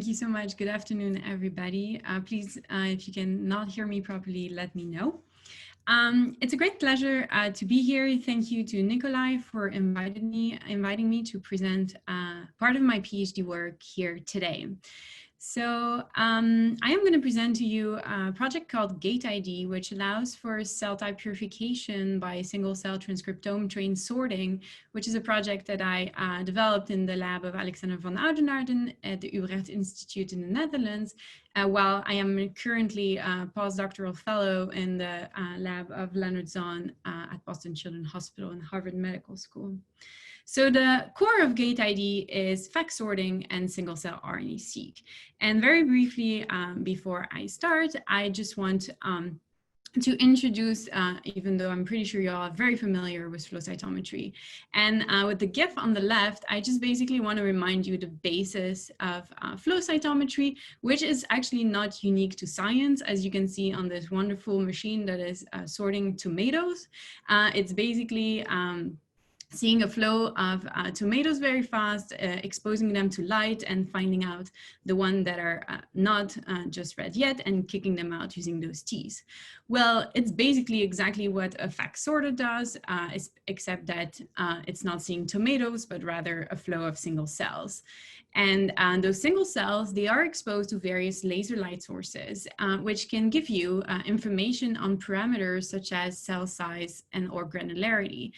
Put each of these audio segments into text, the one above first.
Thank you so much. Good afternoon, everybody. Please, if you can not hear me properly, let me know. It's a great pleasure to be here. Thank you to Nikolai for inviting me to present part of my PhD work here today. So I am going to present to you a project called GateID, which allows for cell type purification by single-cell transcriptome-trained sorting, which is a project that I developed in the lab of Alexander van Oudenaarden at the Utrecht Institute in the Netherlands, while I am currently a postdoctoral fellow in the lab of Leonard Zahn at Boston Children's Hospital and Harvard Medical School. So the core of GateID is fact sorting and single-cell RNA-seq. And very briefly, before I start, I just want to introduce, even though I'm pretty sure you all are very familiar with flow cytometry. And with the GIF on the left, I just basically want to remind you the basis of flow cytometry, which is actually not unique to science, as you can see on this wonderful machine that is sorting tomatoes. It's basically seeing a flow of tomatoes very fast, exposing them to light and finding out the ones that are not just red yet and kicking them out using those T's. Well, it's basically exactly what a fact sorter does, except that it's not seeing tomatoes, but rather a flow of single cells. And those single cells, they are exposed to various laser light sources, which can give you information on parameters such as cell size and or granularity.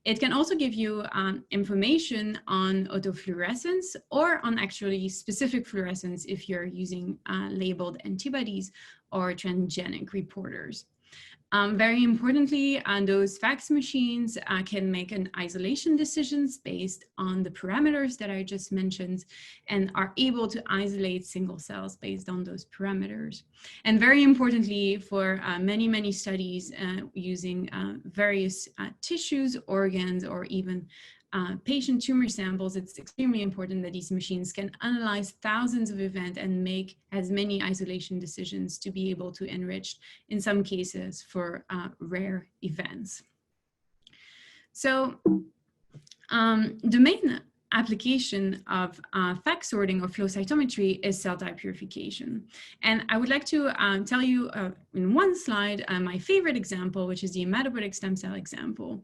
It can also give you information on autofluorescence or on actually specific fluorescence if you're using labeled antibodies or transgenic reporters. Very importantly, those fax machines can make an isolation decisions based on the parameters that I just mentioned and are able to isolate single cells based on those parameters. And very importantly, for many studies using various tissues, organs, or even patient tumor samples, it's extremely important that these machines can analyze thousands of events and make as many isolation decisions to be able to enrich, in some cases, for rare events. So the main application of fact sorting or flow cytometry is cell type purification. And I would like to tell you in one slide my favorite example, which is the hematopoietic stem cell example.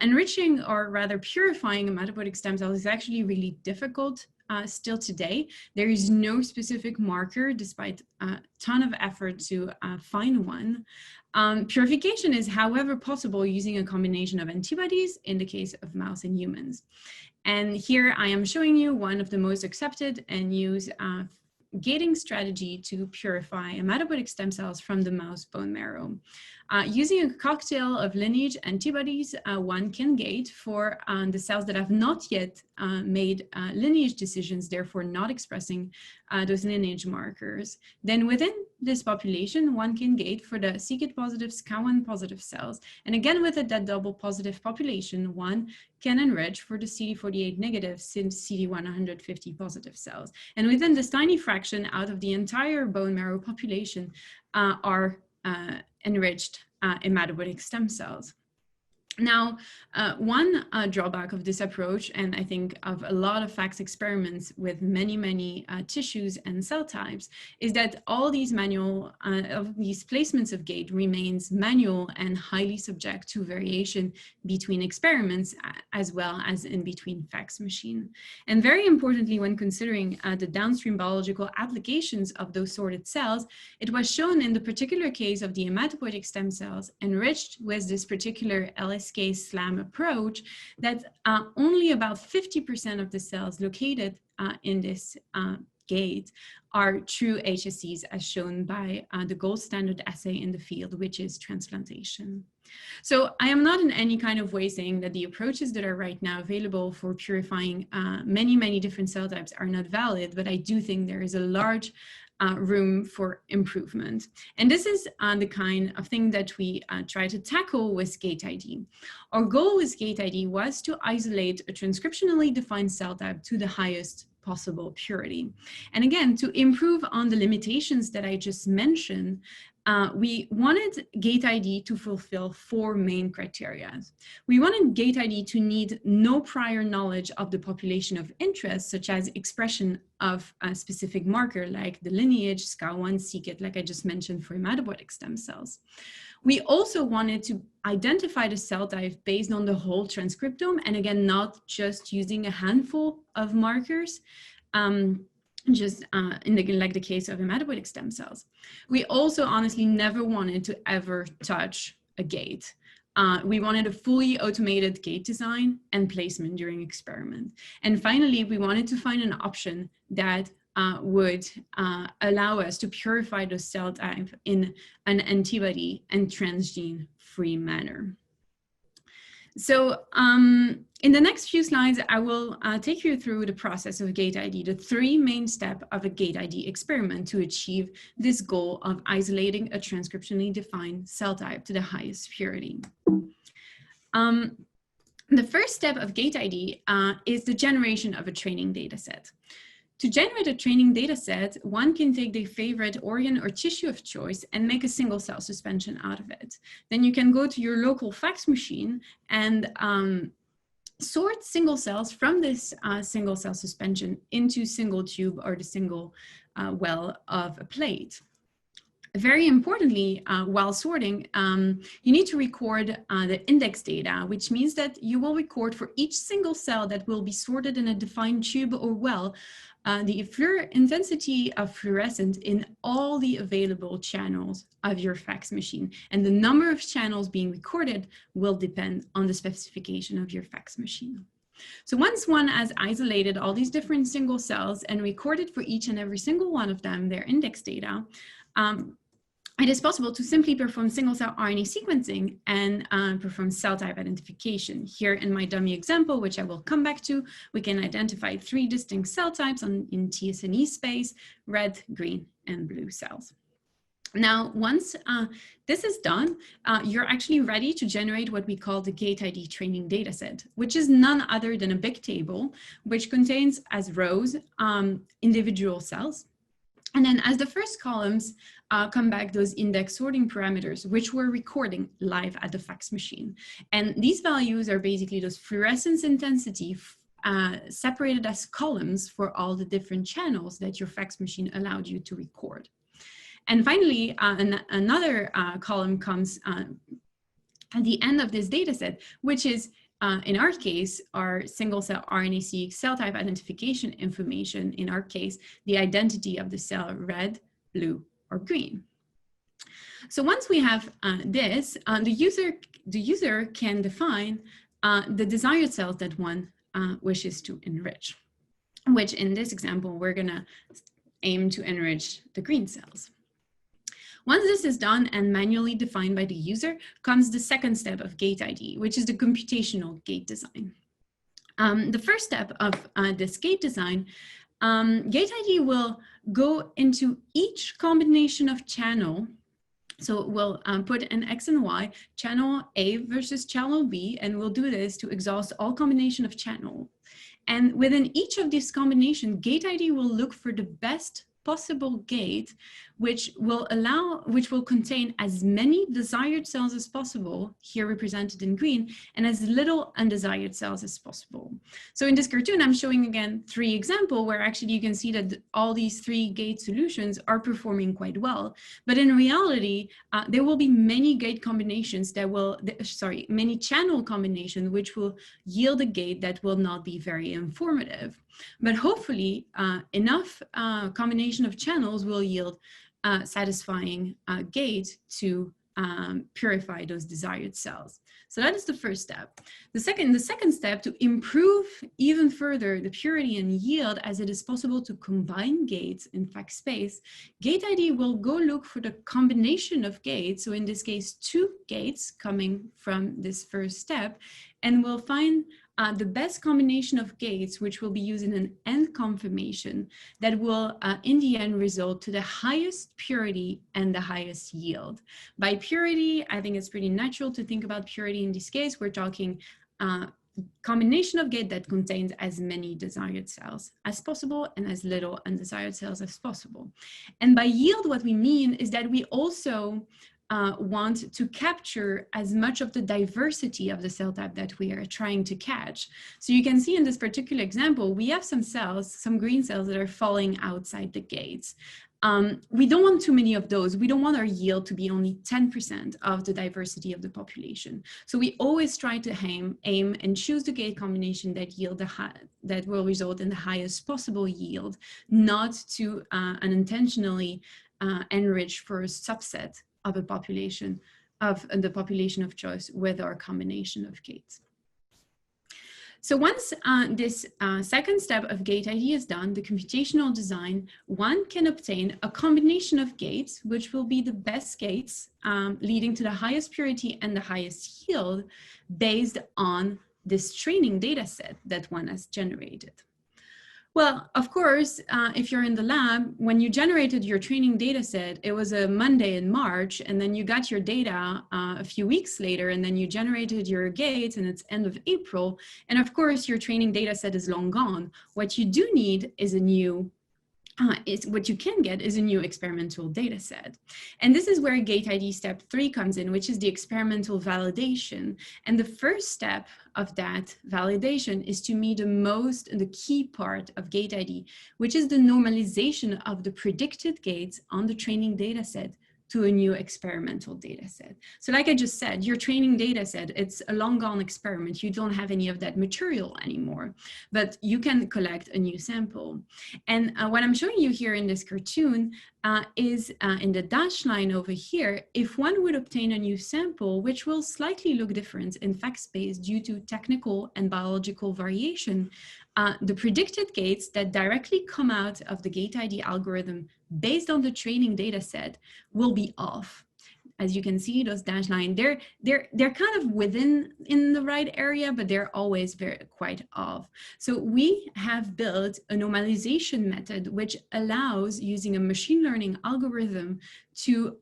Enriching, or rather purifying, hematopoietic stem cells is actually really difficult still today. There is no specific marker, despite a ton of effort to find one. Purification is, however, possible using a combination of antibodies in the case of mouse and humans. And here I am showing you one of the most accepted and used gating strategy to purify hematopoietic stem cells from the mouse bone marrow. Using a cocktail of lineage antibodies, one can gate for the cells that have not yet made lineage decisions, therefore not expressing those lineage markers. Then within this population, one can gate for the c-KIT positive, SCA1 positive cells. And again, within that double positive population, one can enrich for the CD48 negative, CD150 positive cells. And within this tiny fraction out of the entire bone marrow population are enriched hematopoietic stem cells. Now, one drawback of this approach, and I think of a lot of FACS experiments with many tissues and cell types, is that all these these placements of gate remains manual and highly subject to variation between experiments as well as in between FACS machine. And very importantly, when considering the downstream biological applications of those sorted cells, it was shown in the particular case of the hematopoietic stem cells enriched with this particular LSK-SLAM approach that only about 50% of the cells located in this gate are true HSCs, as shown by the gold standard assay in the field, which is transplantation. So I am not in any kind of way saying that the approaches that are right now available for purifying many different cell types are not valid, but I do think there is a large room for improvement. And this is the kind of thing that we try to tackle with GateID. Our goal with GateID was to isolate a transcriptionally defined cell type to the highest possible purity. And again, to improve on the limitations that I just mentioned, we wanted gate ID to fulfill 4 main criteria. We wanted gate ID to need no prior knowledge of the population of interest, such as expression of a specific marker like the lineage, SCA1, c-KIT, like I just mentioned for hematopoietic stem cells. We also wanted to identify the cell type based on the whole transcriptome, and again, not just using a handful of markers. Like the case of hematopoietic stem cells. We also honestly never wanted to ever touch a gate. We wanted a fully automated gate design and placement during experiment. And finally, we wanted to find an option that would allow us to purify the cell type in an antibody and transgene-free manner. So in the next few slides, I will take you through the process of gate ID, the 3 main steps of a gate ID experiment to achieve this goal of isolating a transcriptionally defined cell type to the highest purity. The first step of gate ID is the generation of a training data set. To generate a training data set, one can take their favorite organ or tissue of choice and make a single cell suspension out of it. Then you can go to your local fax machine and sort single cells from this single cell suspension into single tube or the single well of a plate. Very importantly, while sorting, you need to record the index data, which means that you will record for each single cell that will be sorted in a defined tube or well, the intensity of fluorescence in all the available channels of your fax machine. And the number of channels being recorded will depend on the specification of your fax machine. So once one has isolated all these different single cells and recorded for each and every single one of them their index data, it is possible to simply perform single-cell RNA sequencing and perform cell type identification. Here in my dummy example, which I will come back to, we can identify 3 distinct cell types in TSNE space: red, green, and blue cells. Now, once this is done, you're actually ready to generate what we call the gate ID training dataset, which is none other than a big table, which contains as rows individual cells. And then as the first columns come back those index sorting parameters, which we're recording live at the fax machine. And these values are basically those fluorescence intensity separated as columns for all the different channels that your fax machine allowed you to record. And finally, another column comes at the end of this data set, which is in our case, our single-cell RNA-seq cell type identification information, in our case, the identity of the cell red, blue, or green. So once we have this, the user can define the desired cells that one wishes to enrich, which in this example, we're gonna aim to enrich the green cells. Once this is done and manually defined by the user, comes the second step of gate ID, which is the computational gate design. The first step of this gate design, gate ID will go into each combination of channel. So we'll put an X and Y, channel A versus channel B, and we'll do this to exhaust all combination of channel. And within each of these combinations, gate ID will look for the best possible gate, which will contain as many desired cells as possible, here represented in green, and as little undesired cells as possible. So in this cartoon, I'm showing again 3 examples where actually you can see that all these 3 gate solutions are performing quite well. But in reality, there will be many gate combinations that will, many channel combinations which will yield a gate that will not be very informative. But hopefully enough combination of channels will yield satisfying gate to purify those desired cells. So that is the first step. The second step, to improve even further the purity and yield as it is possible to combine gates in fact space, gate ID will go look for the combination of gates. So in this case, 2 gates coming from this first step, and we'll find the best combination of gates, which will be used in an end confirmation that will in the end result to the highest purity and the highest yield. By purity, I think it's pretty natural to think about purity in this case. We're talking combination of gate that contains as many desired cells as possible and as little undesired cells as possible. And by yield, what we mean is that we also want to capture as much of the diversity of the cell type that we are trying to catch. So you can see in this particular example, we have some cells, some green cells that are falling outside the gates. We don't want too many of those. We don't want our yield to be only 10% of the diversity of the population. So we always try to aim and choose the gate combination that will result in the highest possible yield, not to unintentionally enrich for a subset of a population of the population of choice with our combination of gates. So once this second step of gate ID is done, the computational design, one can obtain a combination of gates, which will be the best gates leading to the highest purity and the highest yield based on this training data set that one has generated. Well, of course, if you're in the lab, when you generated your training data set, it was a Monday in March, and then you got your data a few weeks later, and then you generated your gates, and it's end of April. And of course, your training data set is long gone. What you do need is a new what you can get is a new experimental data set. And this is where gate ID step 3 comes in, which is the experimental validation. And the first step of that validation is to me the key part of gate ID, which is the normalization of the predicted gates on the training data set to a new experimental data set. So like I just said, your training data set, it's a long gone experiment. You don't have any of that material anymore, but you can collect a new sample. And what I'm showing you here in this cartoon is in the dashed line over here, if one would obtain a new sample, which will slightly look different in fact space due to technical and biological variation, the predicted gates that directly come out of the gate ID algorithm based on the training data set will be off. As you can see, those dashed lines, they're kind of in the right area, but they're always quite off. So we have built a normalization method which allows, using a machine learning algorithm, to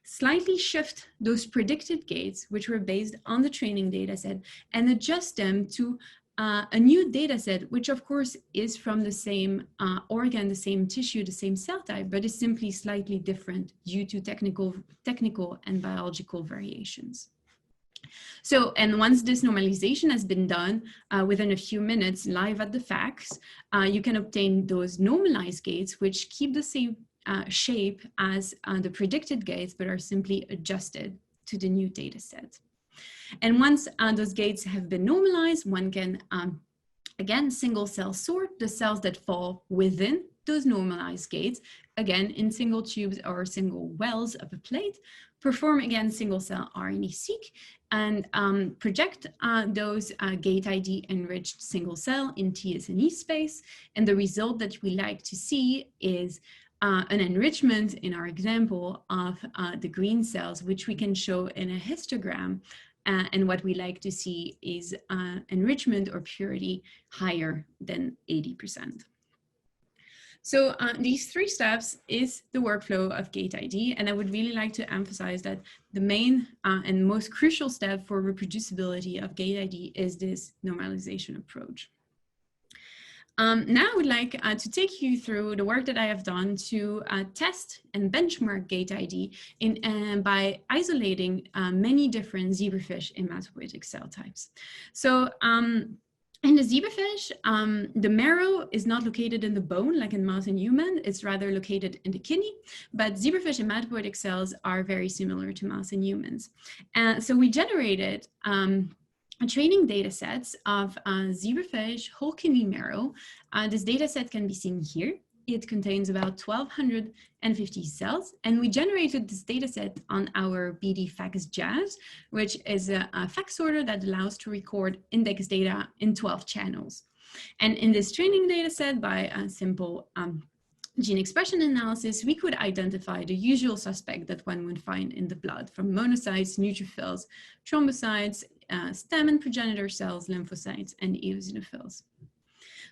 slightly shift those predicted gates, which were based on the training data set, and adjust them to a new data set, which of course is from the same organ, the same tissue, the same cell type, but is simply slightly different due to technical and biological variations. So, and once this normalization has been done within a few minutes live at the FACS, you can obtain those normalized gates, which keep the same shape as the predicted gates, but are simply adjusted to the new data set. And once those gates have been normalized, one can, again, single cell sort the cells that fall within those normalized gates, again, in single tubes or single wells of a plate, perform again single cell RNA-seq, and project those gate ID enriched single cell in TS&E space. And the result that we like to see is an enrichment, in our example, of the green cells, which we can show in a histogram. And what we like to see is enrichment or purity higher than 80%. So these 3 steps is the workflow of gate ID. And I would really like to emphasize that the main and most crucial step for reproducibility of gate ID is this normalization approach. Now I would like to take you through the work that I have done to test and benchmark gate ID by isolating many different zebrafish hematopoietic cell types. So in the zebrafish, the marrow is not located in the bone like in mouse and human, it's rather located in the kidney, but zebrafish hematopoietic cells are very similar to mouse and humans. So we generated training data sets of zebrafish whole kidney marrow. This data set can be seen here. It contains about 1,250 cells, and we generated this data set on our BD FACS Jazz, which is a FACS sorter that allows to record index data in 12 channels. And in this training data set, by a simple gene expression analysis, we could identify the usual suspect that one would find in the blood, from monocytes, neutrophils, thrombocytes, stem and progenitor cells, lymphocytes, and eosinophils.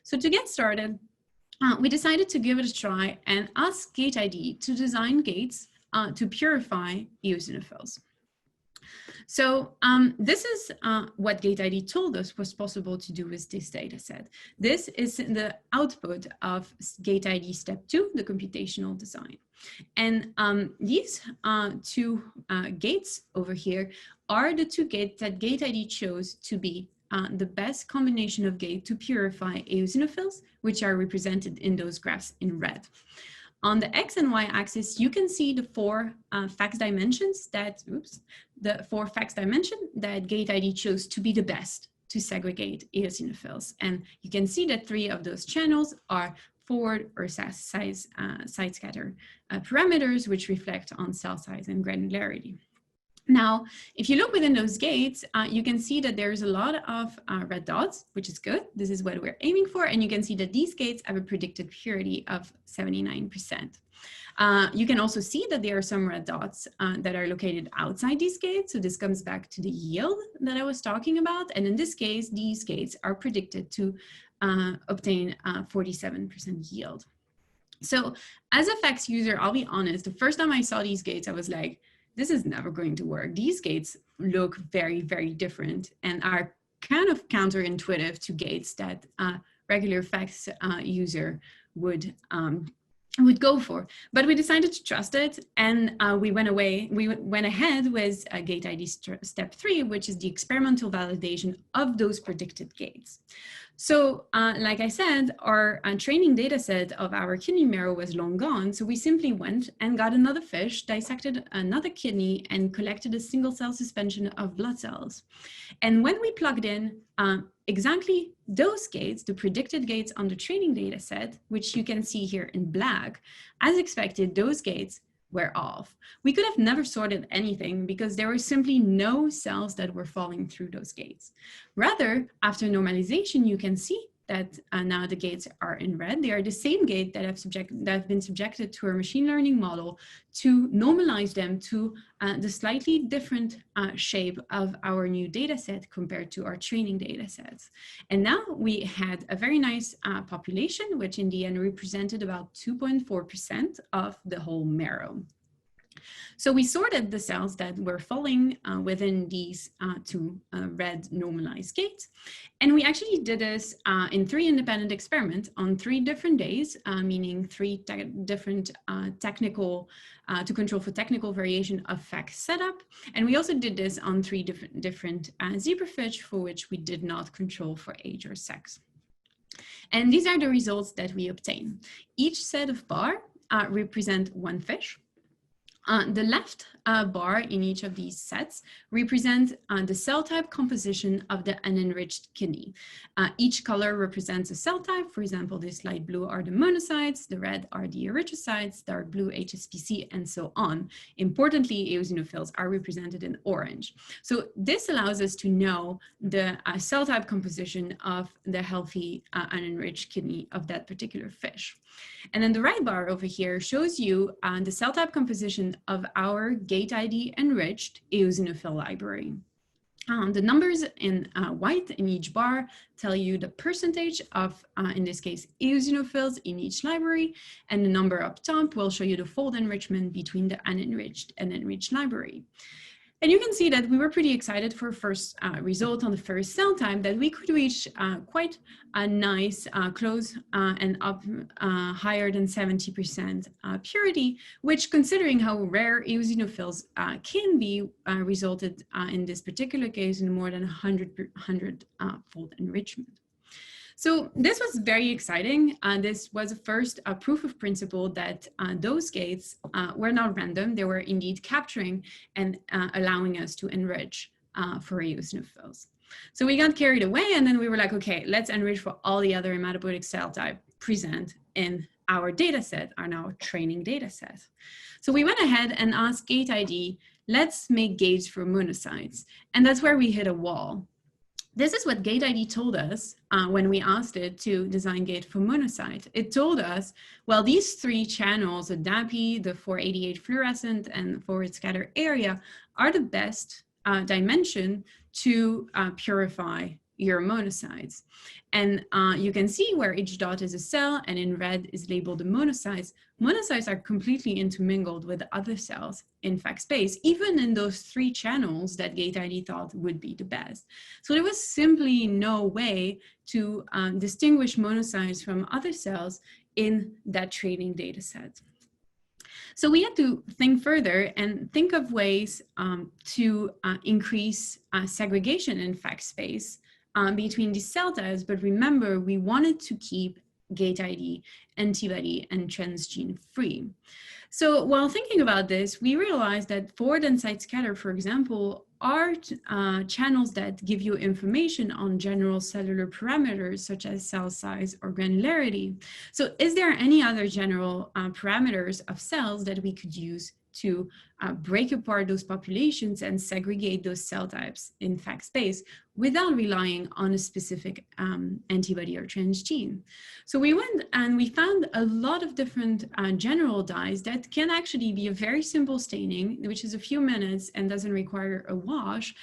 So to get started, we decided to give it a try and ask gate ID to design gates to purify eosinophils. So this is what Gate ID told us was possible to do with this data set. This is the output of Gate ID step 2, the computational design. And these two gates over here are the two gates that Gate ID chose to be the best combination of gate to purify eosinophils, which are represented in those graphs in red. On the X and Y axis, you can see the four fax dimensions that, Gate ID chose to be the best to segregate eosinophils. And you can see that 3 of those channels are forward or side scatter parameters, which reflect on cell size and granularity. Now, if you look within those gates, you can see that there's a lot of red dots, which is good. This is what we're aiming for. And you can see that these gates have a predicted purity of 79%. You can also see that there are some red dots that are located outside these gates. So this comes back to the yield that I was talking about. And in this case, these gates are predicted to obtain 47% yield. So as a fax user, I'll be honest, the first time I saw these gates, I was like, this is never going to work. These gates look very, very different and are kind of counterintuitive to gates that regular fax user would go for. But we decided to trust it, and we went ahead with Gate ID step 3, which is the experimental validation of those predicted gates. So like I said, our training data set of our kidney marrow was long gone. So we simply went and got another fish, dissected another kidney, and collected a single cell suspension of blood cells. And when we plugged in exactly those gates, the predicted gates on the training data set, which you can see here in black, as expected, those gates were off. We could have never sorted anything because there were simply no cells that were falling through those gates. Rather, after normalization, you can see that now the gates are in red. They are the same gate that have been subjected to a machine learning model to normalize them to the slightly different shape of our new data set compared to our training data sets. And now we had a very nice population, which in the end represented about 2.4% of the whole marrow. So we sorted the cells that were falling within these two red normalized gates. And we actually did this in 3 independent experiments on 3 different days, meaning 3 different technical, to control for technical variation of fax setup. And we also did this on 3 different zebrafish for which we did not control for age or sex. And these are the results that we obtain. Each set of bar represent 1 fish. The left bar in each of these sets represent the cell type composition of the unenriched kidney. Each color represents a cell type. For example, this light blue are the monocytes, the red are the erythrocytes, dark blue HSPC, and so on. Importantly, eosinophils are represented in orange. So this allows us to know the cell type composition of the healthy unenriched kidney of that particular fish. And then the right bar over here shows you the cell type composition of our Gate ID enriched eosinophil library. The numbers in white in each bar tell you the percentage of, in this case, eosinophils in each library, and the number up top will show you the fold enrichment between the unenriched and enriched library. And you can see that we were pretty excited for first result on the first cell type, that we could reach quite a nice close and up higher than 70% purity, which, considering how rare eosinophils can be, resulted in this particular case in more than 100-fold enrichment. So this was very exciting. This was a first proof of principle that those gates were not random. They were indeed capturing and allowing us to enrich for eosinophils. So we got carried away, and then we were like, okay, let's enrich for all the other hematopoietic cell type present in our data set, our training data set. So we went ahead and asked Gate ID, let's make gates for monocytes. And that's where we hit a wall. This is what Gate ID told us when we asked it to design gate for monocyte. It told us, well, these 3 channels, the DAPI, the 488 fluorescent, and forward scatter area, are the best dimension to purify your monocytes. And you can see where each dot is a cell, and in red is labeled the monocytes. Monocytes are completely intermingled with other cells in fact space, even in those 3 channels that GateID thought would be the best. So there was simply no way to distinguish monocytes from other cells in that training data set. So we had to think further and think of ways to increase segregation in fact space between these cell types. But remember, we wanted to keep GateID, antibody, and transgene free. So while thinking about this, we realized that forward and side scatter, for example, are channels that give you information on general cellular parameters such as cell size or granularity. So is there any other general parameters of cells that we could use to break apart those populations and segregate those cell types in fact space without relying on a specific antibody or transgene? So we went and we found a lot of different general dyes that can actually be a very simple staining, which is a few minutes and doesn't require a wash,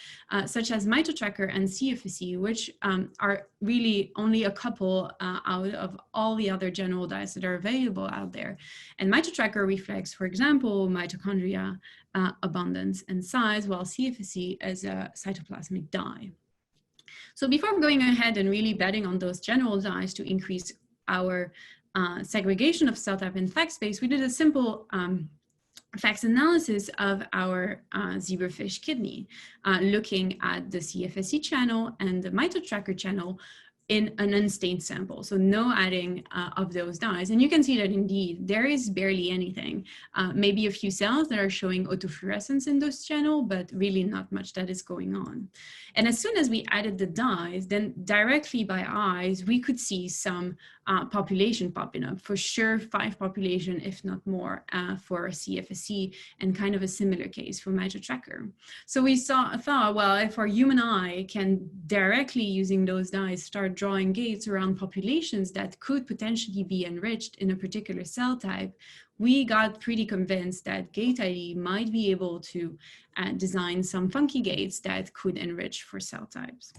such as MitoTracker and CFSE, which are really only a couple out of all the other general dyes that are available out there. And MitoTracker reflects, for example, mitochondria abundance and size, while CFSE is a cytoplasmic dye. So before going ahead and really betting on those general dyes to increase our segregation of cell type in fact space, we did a simple facts analysis of our zebrafish kidney, looking at the CFSE channel and the MitoTracker channel in an unstained sample, so no adding of those dyes. And you can see that indeed there is barely anything, maybe a few cells that are showing autofluorescence in those channels, but really not much that is going on. And as soon as we added the dyes, then directly by eyes, we could see some population popping up, for sure 5 population, if not more, for CFSE, and kind of a similar case for MitoTracker. So we thought, well, if our human eye can directly using those dyes start drawing gates around populations that could potentially be enriched in a particular cell type, we got pretty convinced that GateID might be able to design some funky gates that could enrich for cell types.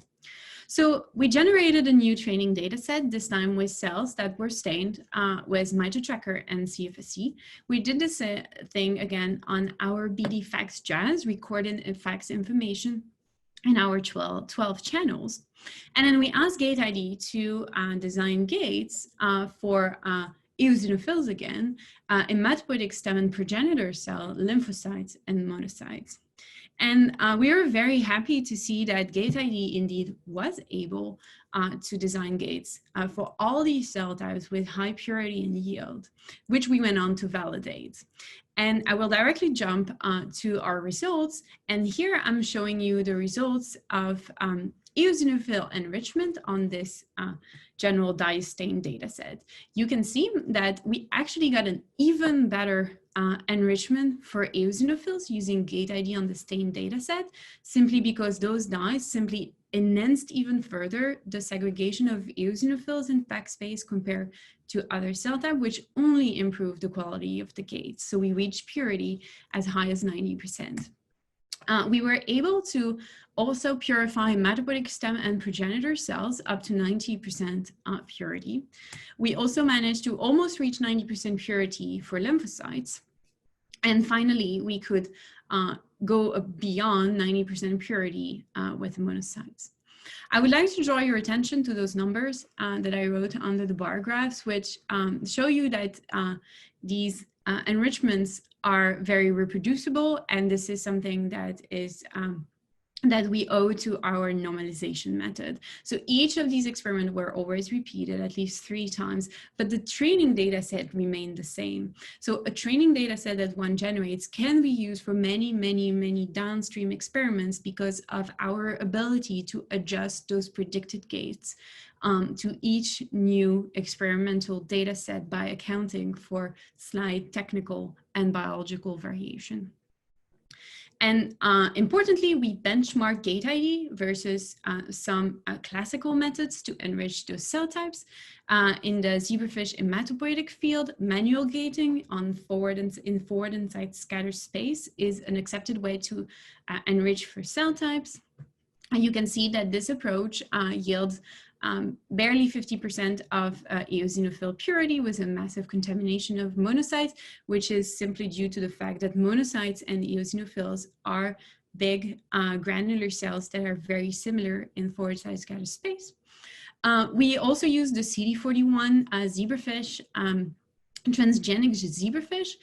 So we generated a new training data set, this time with cells that were stained with MitoTracker and CFSE. We did this thing again on our BD Fax Jazz, recording fax information in our 12 channels. And then we asked GateID to design gates for eosinophils again, hematopoietic stem and progenitor cell, lymphocytes, and monocytes. And we were very happy to see that GateID indeed was able to design gates for all these cell types with high purity and yield, which we went on to validate. And I will directly jump to our results. And here I'm showing you the results of eosinophil enrichment on this general dye stain data set. You can see that we actually got an even better enrichment for eosinophils using GateID on the stain data set, simply because those dyes simply enhanced even further the segregation of eosinophils in fact space compared to other cell type, which only improved the quality of the gates. So we reached purity as high as 90%. We were able to also purify hematopoietic stem and progenitor cells up to 90% purity. We also managed to almost reach 90% purity for lymphocytes. And finally, we could go beyond 90% purity with monocytes. I would like to draw your attention to those numbers that I wrote under the bar graphs, which show you that these enrichments are very reproducible, and this is something that is that we owe to our normalization method. So each of these experiments were always repeated at least 3 times, but the training data set remained the same. So a training data set that one generates can be used for many, many, many downstream experiments because of our ability to adjust those predicted gates to each new experimental data set by accounting for slight technical and biological variation. And importantly, we benchmark GateID versus some classical methods to enrich those cell types. In the zebrafish hematopoietic field, manual gating on forward and side scatter space is an accepted way to enrich for cell types. you can see that this approach yields barely 50% of eosinophil purity with a massive contamination of monocytes, which is simply due to the fact that monocytes and eosinophils are big granular cells that are very similar in forward side scatter space. We also use the CD41 zebrafish, transgenic zebrafish,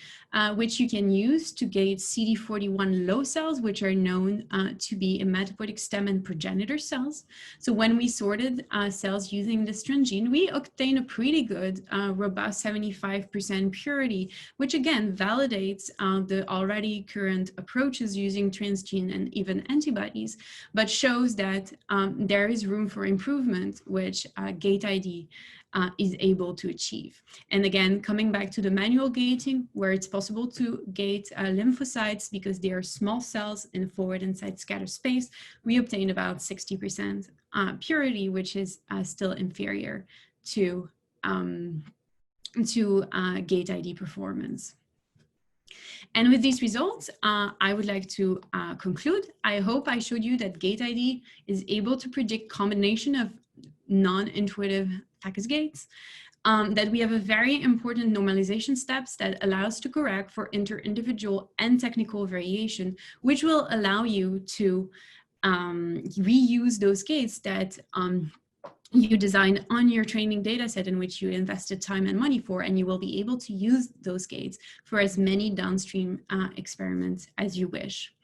which you can use to gate CD41 low cells, which are known to be hematopoietic stem and progenitor cells. So when we sorted cells using this transgene, we obtained a pretty good, robust 75% purity, which again validates the already current approaches using transgene and even antibodies, but shows that there is room for improvement, which gate ID is able to achieve. And again, coming back to the manual gating, where it's possible to gate lymphocytes because they are small cells in forward and side scatter space, we obtain about 60% purity, which is still inferior to gate ID performance. And with these results, I would like to conclude. I hope I showed you that gate ID is able to predict combination of non-intuitive package gates, that we have a very important normalization steps that allows to correct for inter-individual and technical variation, which will allow you to reuse those gates that you design on your training data set in which you invested time and money for, and you will be able to use those gates for as many downstream experiments as you wish.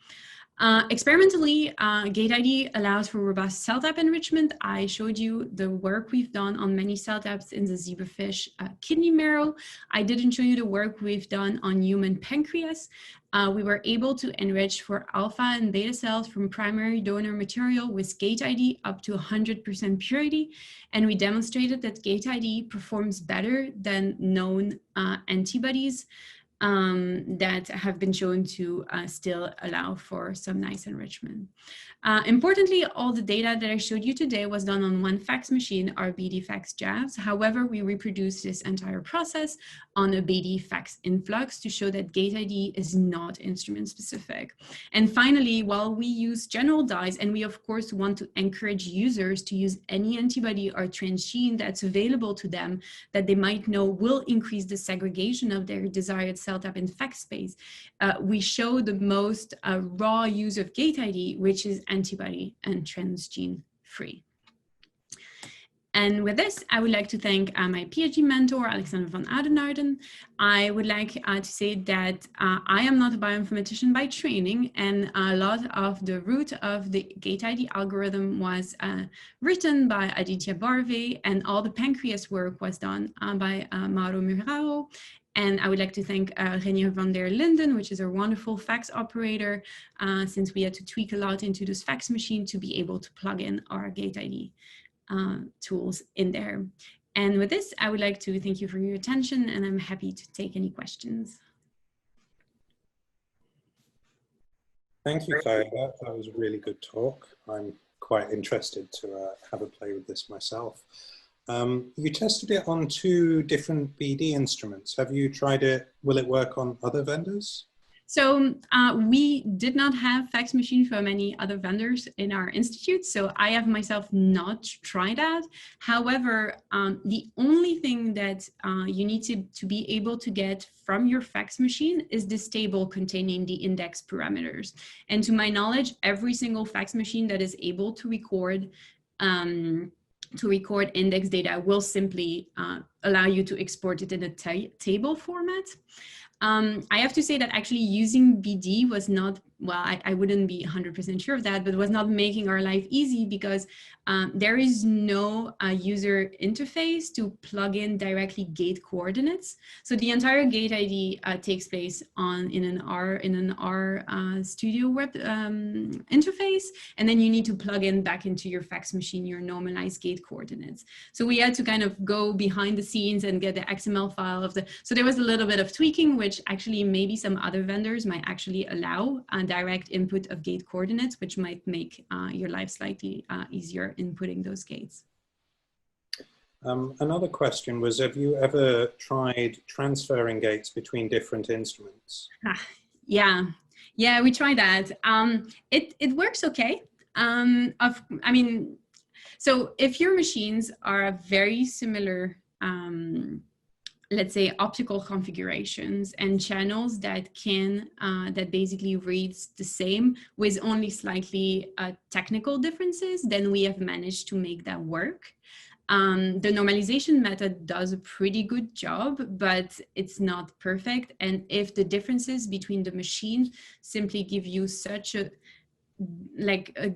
Experimentally, gate ID allows for robust cell type enrichment. I showed you the work we've done on many cell types in the zebrafish kidney marrow. I didn't show you the work we've done on human pancreas. We were able to enrich for alpha and beta cells from primary donor material with gate ID up to 100% purity. And we demonstrated that gate ID performs better than known antibodies that have been shown to still allow for some nice enrichment. Importantly, all the data that I showed you today was done on one fax machine, our BD fax jabs. However, we reproduced this entire process on a BD fax influx to show that gate ID is not instrument specific. And finally, while we use general dyes, and we of course want to encourage users to use any antibody or transgene that's available to them that they might know will increase the segregation of their desired cell type in fax space, we show the most raw use of gate ID, which is antibody and transgene free. And with this, I would like to thank my PhD mentor, Alexander van Oudenaarden. I would like to say that I am not a bioinformatician by training, and a lot of the root of the gate ID algorithm was written by Aditya Barve, and all the pancreas work was done by Mauro Muraro. And I would like to thank Reinier van der Linden, which is a wonderful fax operator, since we had to tweak a lot into this fax machine to be able to plug in our gate ID tools in there. And with this, I would like to thank you for your attention, and I'm happy to take any questions. Thank you, Claire. That was a really good talk. I'm quite interested to have a play with this myself. You tested it on 2 different BD instruments. Have you tried it? Will it work on other vendors? So we did not have fax machine from any other vendors in our institute. So I have myself not tried that. However, the only thing that you need to be able to get from your fax machine is this table containing the index parameters. And to my knowledge, every single fax machine that is able to record index data will simply allow you to export it in a table format. I have to say that actually using BD was not, well, I wouldn't be 100% sure of that, but was not making our life easy because there is no user interface to plug in directly gate coordinates. So the entire gate ID takes place in an R Studio web interface, and then you need to plug in back into your fax machine your normalized gate coordinates. So we had to kind of go behind the scenes and get the XML file of the, so there was a little bit of tweaking, which actually maybe some other vendors might actually allow direct input of gate coordinates, which might make your life slightly easier inputting those gates. Another question was, have you ever tried transferring gates between different instruments? Yeah, we tried that. It works okay. I mean, so if your machines are very similar, let's say optical configurations and channels that can, that basically reads the same with only slightly technical differences, then we have managed to make that work. The normalization method does a pretty good job, but it's not perfect. And if the differences between the machines simply give you such a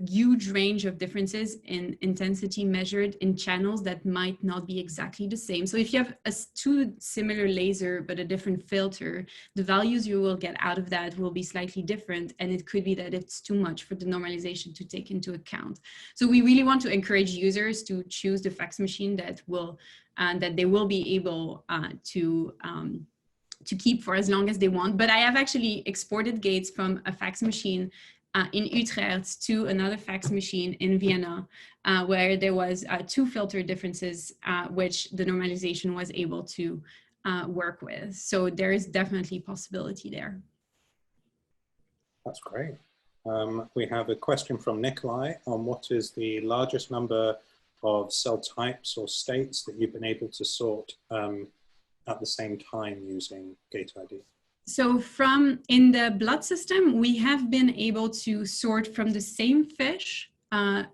huge range of differences in intensity measured in channels that might not be exactly the same. So if you have two similar laser but a different filter, the values you will get out of that will be slightly different, and it could be that it's too much for the normalization to take into account. So we really want to encourage users to choose the fax machine that will that they will be able to keep for as long as they want. But I have actually exported gates from a fax machine in Utrecht to another fax machine in Vienna, where there was two filter differences, which the normalization was able to work with. So there is definitely possibility there. That's great. We have a question from Nikolai on what is the largest number of cell types or states that you've been able to sort at the same time using gate ID? So in the blood system, we have been able to sort from the same fish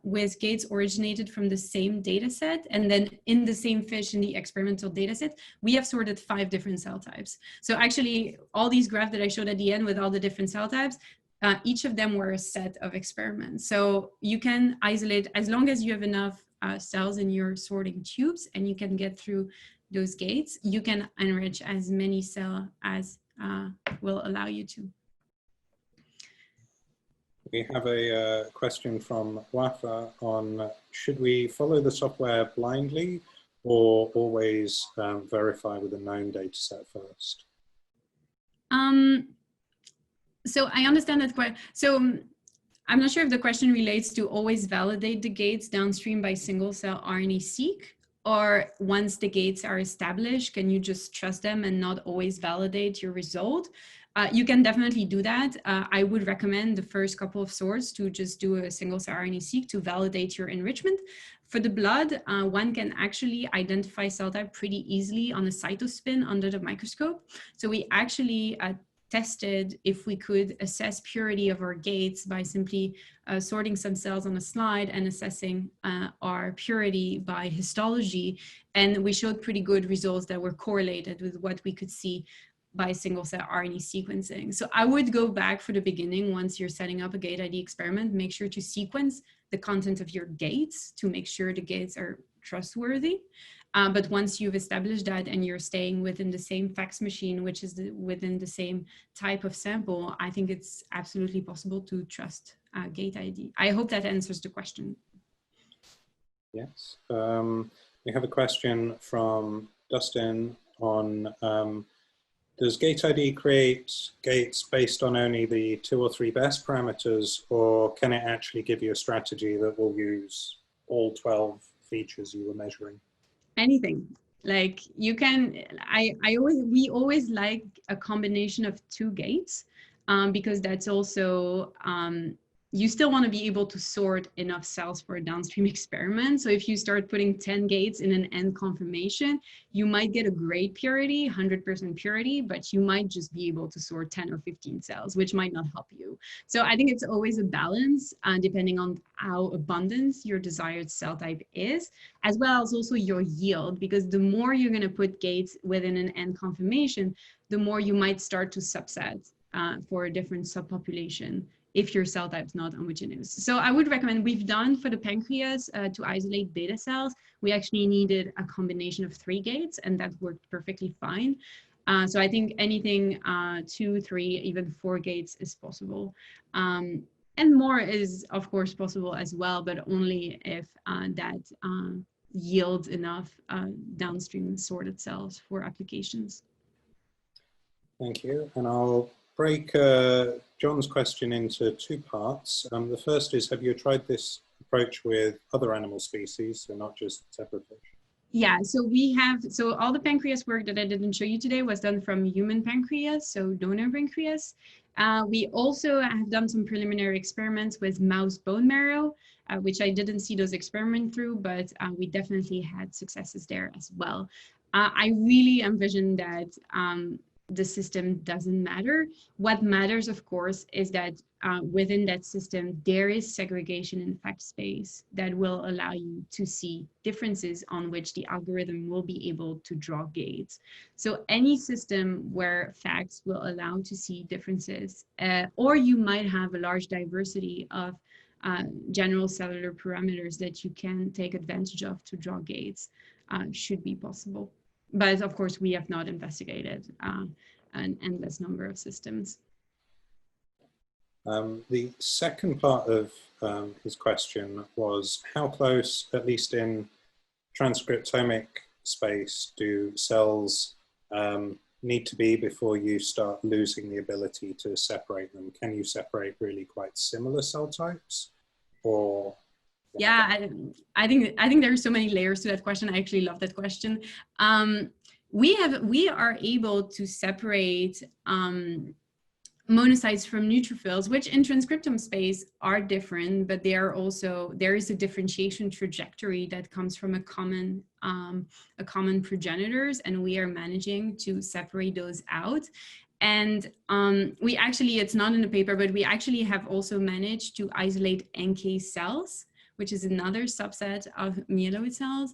with gates originated from the same data set. And then in the same fish in the experimental data set, we have sorted 5 different cell types. So actually, all these graphs that I showed at the end with all the different cell types, each of them were a set of experiments. So you can isolate, as long as you have enough cells in your sorting tubes and you can get through those gates, you can enrich as many cells as will allow you to. We have a question from Wafa on should we follow the software blindly or always verify with a known data set first? So I understand that quite. So I'm not sure if the question relates to always validate the gates downstream by single cell RNA-seq, or once the gates are established, can you just trust them and not always validate your result? You can definitely do that. I would recommend the first couple of sorts to just do a single cell RNA-seq to validate your enrichment. For the blood, one can actually identify cell type pretty easily on a cytospin under the microscope. So we actually tested if we could assess purity of our gates by simply sorting some cells on a slide and assessing our purity by histology. And we showed pretty good results that were correlated with what we could see by single cell RNA sequencing. So I would go back for the beginning once you're setting up a gate ID experiment, make sure to sequence the content of your gates to make sure the gates are trustworthy. But once you've established that and you're staying within the same fax machine, which is within the same type of sample, I think it's absolutely possible to trust gate ID. I hope that answers the question. Yes. We have a question from Dustin on does gate ID create gates based on only the 2 or 3 best parameters, or can it actually give you a strategy that will use all 12 features you were measuring? Anything. Like you can, we always like a combination of 2 gates because that's also, you still want to be able to sort enough cells for a downstream experiment. So if you start putting 10 gates in an end conformation, you might get a great purity, 100% purity, but you might just be able to sort 10 or 15 cells, which might not help you. So I think it's always a balance depending on how abundant your desired cell type is, as well as also your yield, because the more you're going to put gates within an end conformation, the more you might start to subset for a different subpopulation if your cell type is not homogeneous. So I would recommend, we've done for the pancreas to isolate beta cells, we actually needed a combination of 3 gates and that worked perfectly fine. So I think anything 2, 3, even 4 gates is possible. And more is of course possible as well, but only if that yields enough downstream sorted cells for applications. Thank you. And I'll break John's question into 2 parts. The first is, have you tried this approach with other animal species, so not just zebrafish? Yeah, so so all the pancreas work that I didn't show you today was done from human pancreas, so donor pancreas. We also have done some preliminary experiments with mouse bone marrow, which I didn't see those experiments through, but we definitely had successes there as well. I really envision that the system doesn't matter. What matters, of course, is that within that system, there is segregation in fact space that will allow you to see differences on which the algorithm will be able to draw gates. So any system where facts will allow to see differences, or you might have a large diversity of general cellular parameters that you can take advantage of to draw gates, should be possible. But of course, we have not investigated an endless number of systems. The second part of his question was how close, at least in transcriptomic space, do cells need to be before you start losing the ability to separate them? Can you separate really quite similar cell types, or? Yeah, I think there are so many layers to that question. I actually love that question. We are able to separate monocytes from neutrophils, which in transcriptome space are different, but they are also, there is a differentiation trajectory that comes from a common progenitors, and we are managing to separate those out. And we actually, it's not in the paper, but we actually have also managed to isolate NK cells, which is another subset of myeloid cells.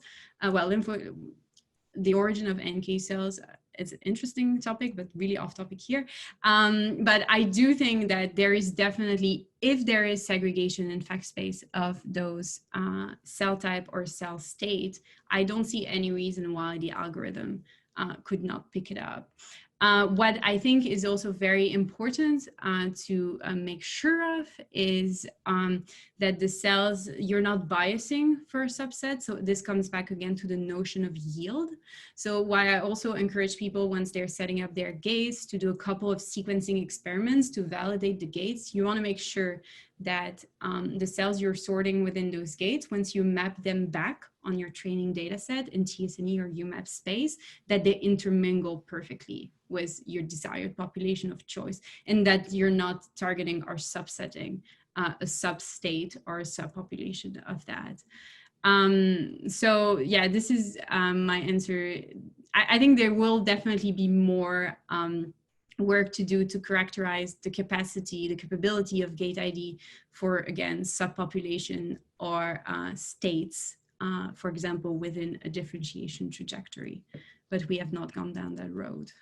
The origin of NK cells, it's an interesting topic, but really off topic here. But I do think that there is definitely, if there is segregation in fact space of those cell type or cell state, I don't see any reason why the algorithm could not pick it up. What I think is also very important to make sure of is that the cells, you're not biasing for a subset. So this comes back again to the notion of yield. So why I also encourage people, once they're setting up their gates, to do a couple of sequencing experiments to validate the gates. You want to make sure that the cells you're sorting within those gates, once you map them back on your training data set in TSNE or UMAP space, that they intermingle perfectly with your desired population of choice, and that you're not targeting or subsetting a substate or a subpopulation of that. So yeah, this is my answer. I think there will definitely be more work to do to characterize the capacity, the capability of gate ID for, again, subpopulation or states, for example, within a differentiation trajectory. But we have not gone down that road.